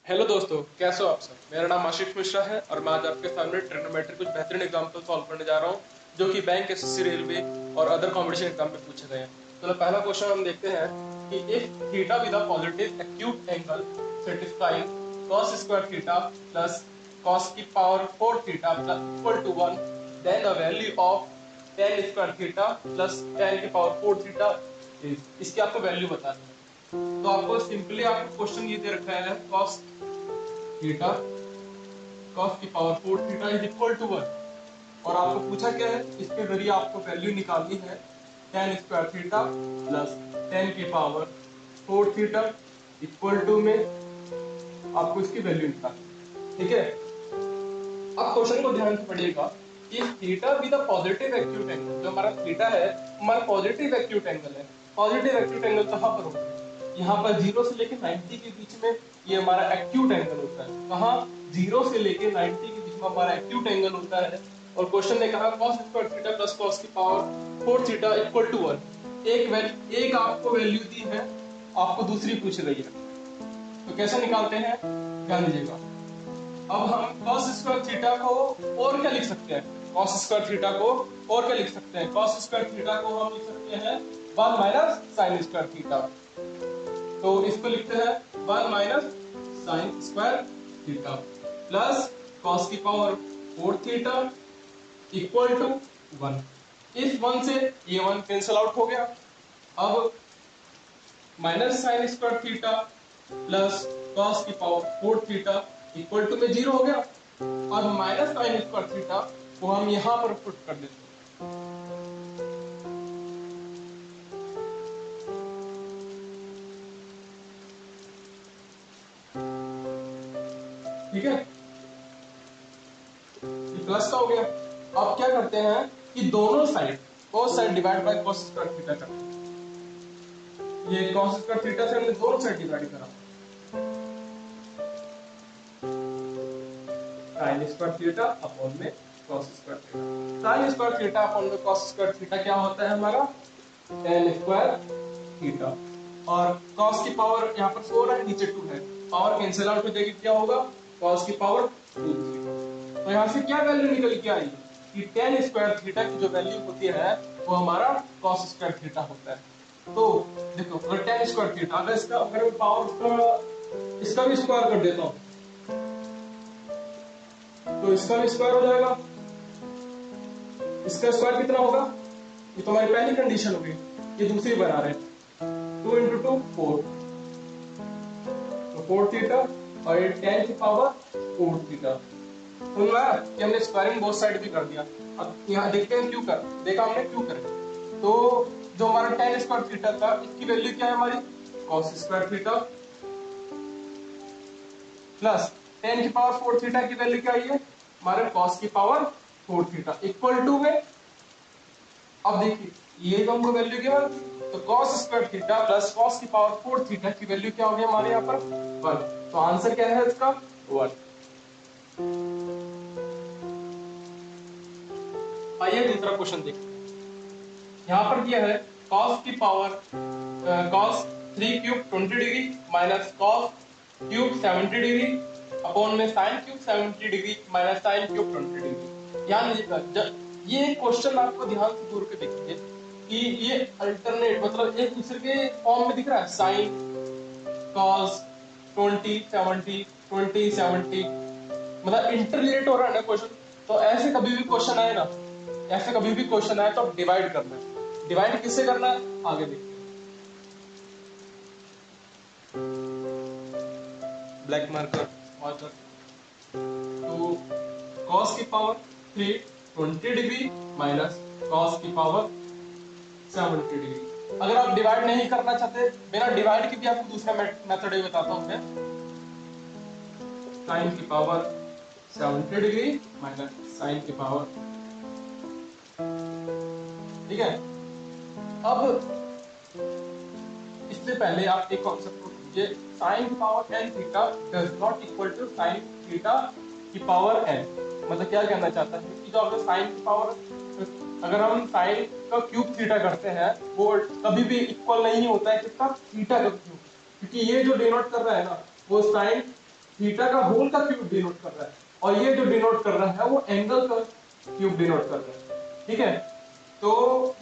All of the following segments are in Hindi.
हेलो दोस्तों, कैसे हो आप सब। मेरा नाम आशीष मिश्रा है और मैं आज आपके सामने ट्रिग्नोमेट्री कुछ बेहतरीन एग्जाम्पल सॉल्व करने जा रहा हूँ जो कि बैंक, एसएससी, रेलवे और अदर कॉम्पिटिशन एग्जाम में पूछे गए हैं। तो पहला क्वेश्चन हम देखते हैं कि if theta with a positive acute angle satisfying cos square theta plus cos की power 4 theta equal to 1, then the value of tan square theta plus tan की पावर 4 थीटा इज। इसकी आपको वैल्यू बतानी है। तो आपको सिंपली आपको क्वेश्चन ये दे रखा है cos थीटा cos की power 4 theta is equal to 1 और आपको पूछा क्या है, इसके जरिए आपको वैल्यू निकालनी है tan square theta plus tan की पावर 4 थीटा इक्वल टू में आपको इसकी वैल्यू निकालनी है। ठीक है, अब क्वेश्चन को ध्यान से पढ़िएगा। If theta with a positive acute angle, जो हमारा थीटा है हमारा पॉजिटिव एक्यूट एंगल है। पॉजिटिव एक्यूट एंगल कहां पर होता है? यहाँ पर 0 से लेके 90 के बीच में ये हमारा एक्यूट एंगल होता है। कहाँ? 0 से लेके 90 के बीच में हमारा एक्यूट एंगल होता है। और क्वेश्चन ने कहा cos square theta plus cos की पावर 4 थीटा इक्वल टू 1। एक आपको वैल्यू दी है, आपको दूसरी पूछ रही है, तो कैसे निकालते हैं ध्यान दीजिएगा। अब हम cos स्क्वायर थीटा को और क्या लिख सकते हैं? cos स्क्वायर थीटा को और क्या लिख सकते हैं? cos स्क्वायर थीटा को हम लिख सकते हैं 1 माइनस साइन स्क्वायर थीटा। तो इसको लिखते हैं 1 minus sign square theta plus cos की पावर 4 थीटा इक्वल टू 1। इस 1 से ये 1 कैंसिल आउट हो गया। अब minus sign square theta plus cos की पावर 4 थीटा इक्वल टू में 0 हो गया। और माइनस साइन स्क्वायर थीटा को हम यहां पर पुट कर देते हैं। ठीक है, ये प्लस का हो गया। अब क्या करते हैं कि दोनों side cos side divide by cos square theta करते हैं। ये cos स्क्वायर थीटा से हमने दोनों साइड डिवाइड करा। साइन स्क्वायर थीटा अपॉन में cos square theta. Sign square theta upon में cos स्क्वायर थीटा क्या होता है हमारा? tan square theta. और cos की पावर यहाँ पर 4 है, नीचे 2 है, पावर कैंसिल आउट हो जाएगी, क्या होगा? cos की पावर 2 थीटा। तो यहाँ से क्या वैल्यू निकल के आई कि tan स्क्वायर थीटा की जो वैल्यू होती है वो हमारा cos स्क्वायर थीटा होता है। तो देखो, अगर tan स्क्वायर थीटा, अगर इसका अगर पावर इसका भी स्क्वायर कर देता हूँ तो इसका भी स्क्वायर हो जाएगा। इसका स्क्वायर कितना होगा? ये तो हमारी पहली कंडीशन हो गई, ये दूसरी बना रहे हैं। 2 इंटू 2 4, तो 4 थीटा और ये tan की पावर 4 थीटा। तो कि हमने स्क्वायरिंग बोथ साइड भी कर दिया। अब यहाँ देखते हैं क्यों कर देखा हमने क्यों करें। तो जो हमारा tan स्क्वायर थीटा था, इसकी वैल्यू क्या है हमारी? cos square theta plus tan की पावर 4 थीटा की वैल्यू क्या आई है हमारे? cos की पावर 4 थीटा इक्वल टू में। अब देखिए, ये जो हमको वैल्यू गिवन थी, तो cos square theta plus cos की पावर 4 थीटा की वैल्यू क्या होगी हमारे यहाँ पर? 1। तो आंसर क्या है इसका? 1। आइए दूसरा क्वेश्चन देखते हैं। यहाँ पर दिया है cos की power cos 3 cube 20 degree minus cos cube 70 degree upon में sin cube 70 degree minus sin cube 20 degree. ध्यान दीजिएगा, ये क्वेश्चन आपको ध्यान से दूर के देखिए कि ये अल्टरनेट मतलब एक दूसरे के फॉर्म में दिख रहा है। sin cos 20 70 20 70 मतलब इंटररिलेट हो रहा है ना क्वेश्चन। तो ऐसे कभी भी क्वेश्चन आए ना, ऐसे कभी भी क्वेश्चन आए तो आप डिवाइड करना है। डिवाइड किससे करना है आगे देखते हैं। Black marker marker. तो cos की पावर 3 20 डिग्री माइनस cos की पावर 70 डिग्री। अगर आप डिवाइड नहीं करना चाहते, बिना डिवाइड के भी आपको दूसरा मेथड ही बताता हूं मैं। sin की पावर 70 डिग्री माइनस sin की पावर, ठीक है। अब इससे पहले आप एक कॉन्सेप्ट को कीजिए, sin की power n theta does not equal to sin theta की पावर n। मतलब क्या कहना चाहता है कि जो अगर sin की पावर, अगर हम sin का क्यूब थीटा करते हैं वो कभी भी इक्वल नहीं होता है किसका? थीटा का क्यूब। क्योंकि ये जो डिनोट कर रहा है ना वो sin थीटा का होल का क्यूब डिनोट कर रहा है, और ये जो डिनोट कर रहा है वो एंगल का क्यूब डिनोट कर रहा है, ठीक है। तो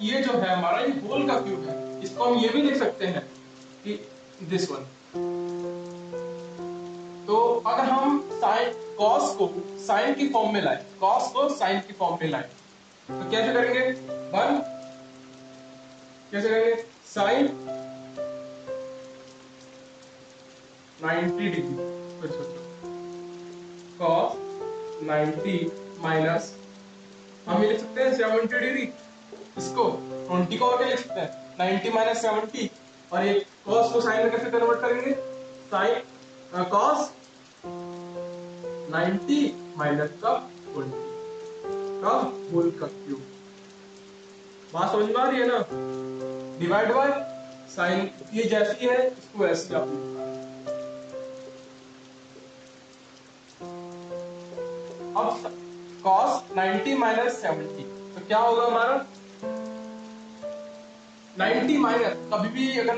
ये जो है हमारा ये होल का क्यूब है, इसको हम ये भी लिख सकते हैं कि दिस वन। तो अगर हम साइन कॉस को साइन की फॉर्म में लाए, कॉस को साइन की फॉर्म में लाए, तो कैसे करेंगे? वन कैसे करेंगे? साइन 90 डिग्री, कॉस 90 माइनस, हम ये लिख सकते हैं 70 डिग्री, इसको 20 को और क्या लिख सकते हैं? 90 माइनस 70, और ये कॉस को साइन में कैसे कन्वर्ट करेंगे? साइन कॉस 90 माइनस का 20 का होल का क्यूब। बात समझ में आ रही है ना? डिवाइड बाय साइन, ये जैसी है इसको ऐसे आप लिखना है। अब cos 90 माइनस 70, तो क्या होगा हमारा? 90 माइनस, कभी भी अगर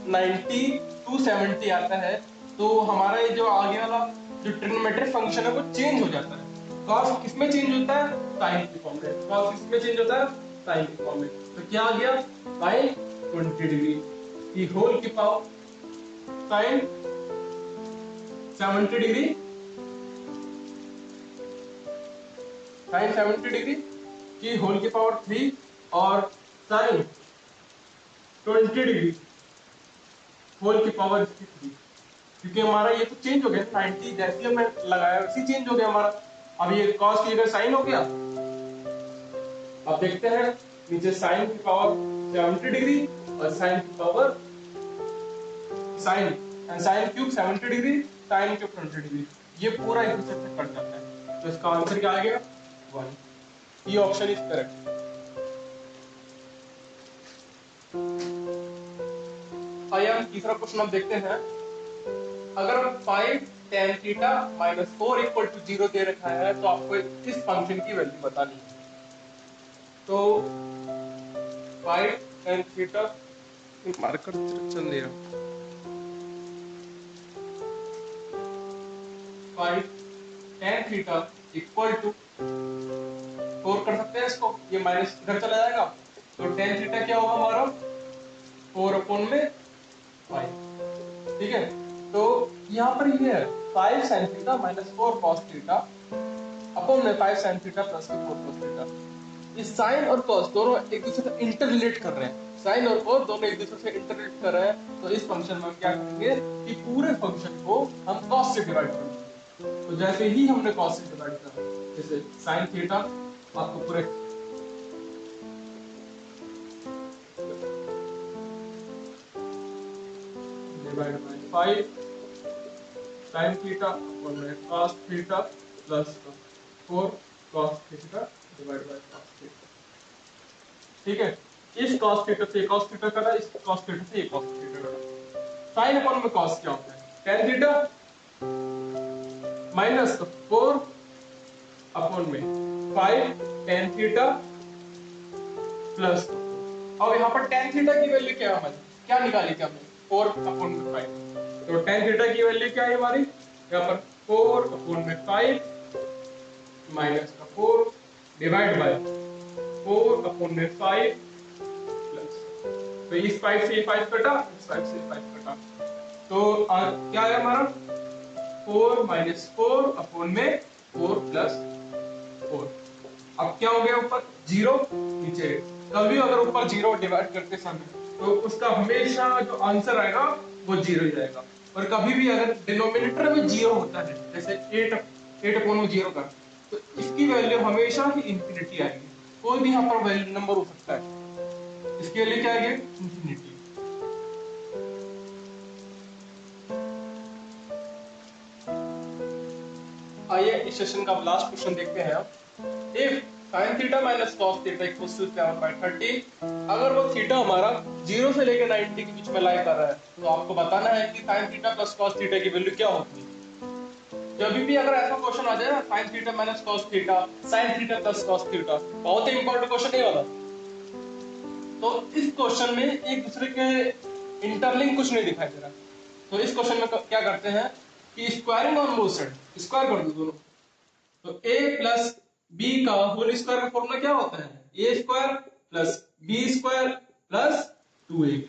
90 टू 70 आता है तो हमारा ये जो आगे वाला जो ट्रिग्नोमेट्रिक फंक्शन है वो चेंज हो जाता है। cos किसमें चेंज होता है? साइन की फॉर्म में। cos किसमें चेंज होता है? साइन की फॉर्म में। तो क्या आ गया? साइन 20 डिग्री की होल की power sine 70 degree, sine 70 degree की होल की पावर 3 और साइन 20 डिग्री होल की पावर 3, क्योंकि हमारा ये तो चेंज हो गया, 90 जैसे हमने लगाया वैसे चेंज हो गया हमारा। अब ये कॉस की जगह साइन हो गया। अब देखते हैं नीचे साइन की पावर 70 डिग्री और साइन की power sine cube 70 degree, sine cube 20 degree, ये पूरा एक दूसरे से कट जाता है। तो इसका आंसर क्या आ गया? 1। ये ऑप्शन इज करेक्ट। आइए हम तीसरा क्वेश्चन हम देखते हैं। अगर 5 tan theta minus 4 equal to 0 दे रखा है तो आपको इस फंक्शन की वैल्यू बतानी है। तो 5 tan थीटा, मार्कर चल नहीं रहा, 5 tan थीटा इक्वल टू 4 कर सकते हैं इसको, ये माइनस इधर चला जाएगा, तो tan थीटा क्या होगा हमारा? 4 अपॉन में 5, ठीक है। तो यहाँ पर ये है 5 sin theta minus 4 cos theta upon में 5 sin theta plus 4 cos theta. इस साइन और cos दोनों एक दूसरे से इंटररिलेट कर रहे हैं, साइन और cos दोनों एक दूसरे से इंटररिलेट कर रहे हैं। तो इस फंक्शन में हम क्या करेंगे कि पूरे फंक्शन को हम cos से डिवाइड करेंगे। तो जैसे ही हमने cos से डिवाइड करा, जैसे sin थीटा आपको पूरे divide by 5 sin theta upon में cos theta plus 4 cos theta divide by cos theta, ठीक है। इस cos थीटा से cos थीटा करा, इस cos थीटा से cos थीटा करा। sin अपॉन में cos क्या होता है? tan थीटा माइनस 4 अपॉन में 5 tan थीटा प्लस। अब यहाँ पर tan थीटा की वैल्यू क्या है हमारी? क्या निकाली थी हमने? 4 अपॉन में 5। तो tan थीटा की वैल्यू क्या है हमारी? यहाँ पर 4 अपॉन में 5 माइनस का 4 डिवाइड बाय 4 अपॉन में 5 प्लस, तो इस 5 से 5 कटा, इस 5 से 5 कटा, तो क्या है हमारा? 4 माइनस 4 अपॉन में 4 प्लस 4। अब क्या हो गया? ऊपर 0 नीचे। कभी अगर ऊपर 0 डिवाइड करते समय तो उसका हमेशा जो आंसर आएगा वो 0 ही जाएगा, और कभी भी अगर डिनोमिनेटर में 0 होता है, जैसे 8 अपॉन में 0 का, तो इसकी वैल्यू हमेशा ही इंफिनिटी आएगी। कोई भी यहाँ पर वैल्यू नंबर हो सकता है, इसकी वैल्यू क्या आएगी? इंफिनिटी। आइए इस सेशन का लास्ट क्वेश्चन देखते हैं। If sin theta minus cos theta equals to 7/30, अगर वो थीटा हमारा 0 से लेकर 90 के बीच में लाई कर रहा है, तो आपको बताना है कि sin theta plus cos theta की वैल्यू क्या होती है। जब भी अगर ऐसा क्वेश्चन आ जाए ना, sin theta minus cos theta, sin theta plus cos theta, बहुत ही इंपॉर्टेंट क्वेश्चन है वाला। तो इस क्वेश्चन में एक दूसरे के इंटरलिंक कुछ नहीं दिखाई दे रहा, तो इस क्वेश्चन में क्या करते हैं कि squaring on both side, square कर दो दोनों। तो a प्लस बी का होल स्क्वायर का फॉर्मूला क्या होता है? A square plus B square plus 2ab।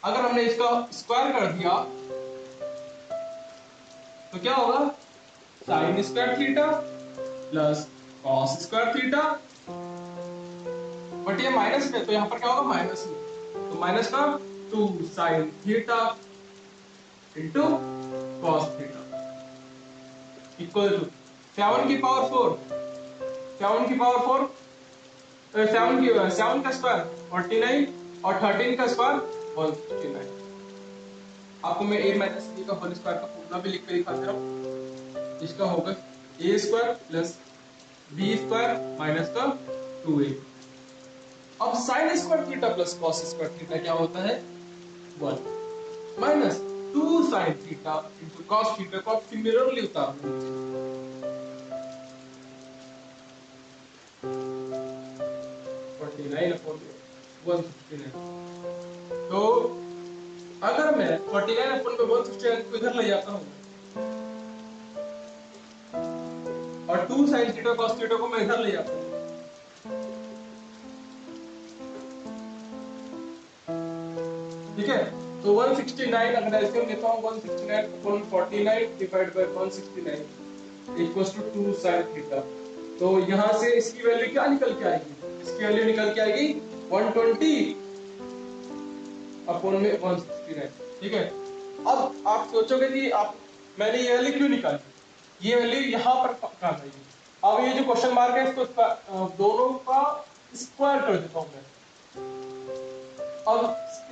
अगर हमने इसका स्क्वायर कर दिया तो क्या होगा? Sine square theta plus cos square theta, but ये माइनस में, तो यहाँ पर क्या होगा? माइनस में, तो माइनस का 2 sine theta into cos theta equal to 7 की पावर 4, 7 की पावर 4, 7 का स्क्वायर 49 और 13 का स्क्वायर 169। आपको मैं a माइनस b का होल स्क्वायर का फॉर्मूला भी लिख के दिखा दे रहा हूँ। इसका होगा a square plus b square minus का 2a। अब sign square theta plus cos square theta क्या होता है? 1 minus 2 sine theta into cos theta को आप सिमिलरली उतार लो नीचे। 49 अपॉन 169। तो अगर मैं 49 अपॉन 169 को इधर ले जाता हूँ और 2 साइन थीटा कॉस थीटा को मैं इधर ले जाता हूँ, ठीक है? तो 169 अगर एलसीएम लेता हूँ 169 upon 49 divide by 169 equals to 2 sine theta. तो यहां से इसकी वैल्यू क्या निकल के आएगी? इसकी वैल्यू निकल के आएगी 120 अपॉन में 169, ठीक है? अब आप सोचोगे कि आप मैंने ये वैल्यू क्यों निकाली? ये वैल्यू यहां पर काम आएगी। अब ये जो क्वेश्चन मार्क है इसको दोनों का स्क्वायर कर देता हूं मैं। अब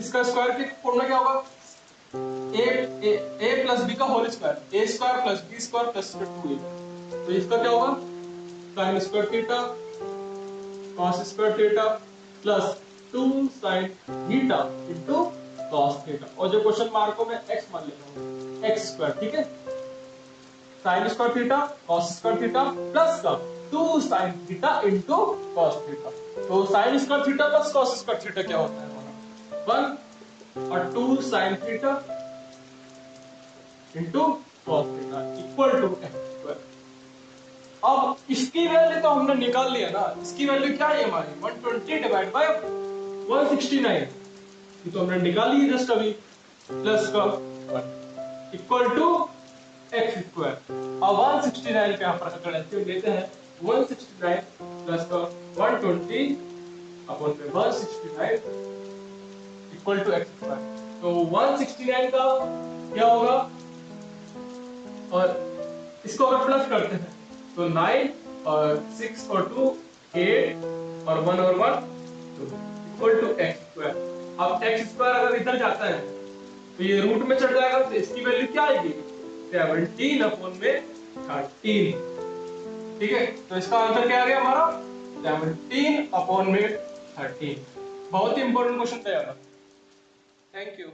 इसका स्क्वायर की फॉर्मूला क्या होगा? ए प्लस बी का whole square, A square plus B square plus 2a। तो इसका क्या होगा? Sine square theta cos square theta plus 2 sine theta into cos theta, और जो क्वेश्चन मार्क को मैं x मान लेता हूं, x स्क्वायर, ठीक है? Sine square theta cos square theta plus का 2 sine theta into cos theta. तो sine square theta plus cos square theta क्या होता है हमारा? 1 और 2 sine theta into cos theta equal to x square. अब इसकी वैल्यू तो हमने निकाल लिया ना, इसकी वैल्यू क्या है हमारी? 120 डिवाइड बाय 169, ये तो हमने निकाल ली जस्ट अभी, प्लस का 1 इक्वल टू x स्क्वायर। अब 169 पे यहाँ पर अगर एलसीएम लेते हैं 169 प्लस का 120 अपॉन में 169 इक्वल टू x स्क्वायर। तो 169 का क्या होगा? और इसको अगर प्लस करते हैं तो 9 और 6 और 2 8 और 1 और 1 2 इक्वल टू x स्क्वायर। अब x स्क्वायर अगर इधर जाता है तो ये रूट में चढ़ जाएगा, तो इसकी वैल्यू क्या आएगी? 17 अपॉन में 13, ठीक है? तो इसका आंसर क्या आ गया हमारा? 17 अपॉन में 13। बहुत ही इंपॉर्टेंट क्वेश्चन था यार। Thank you.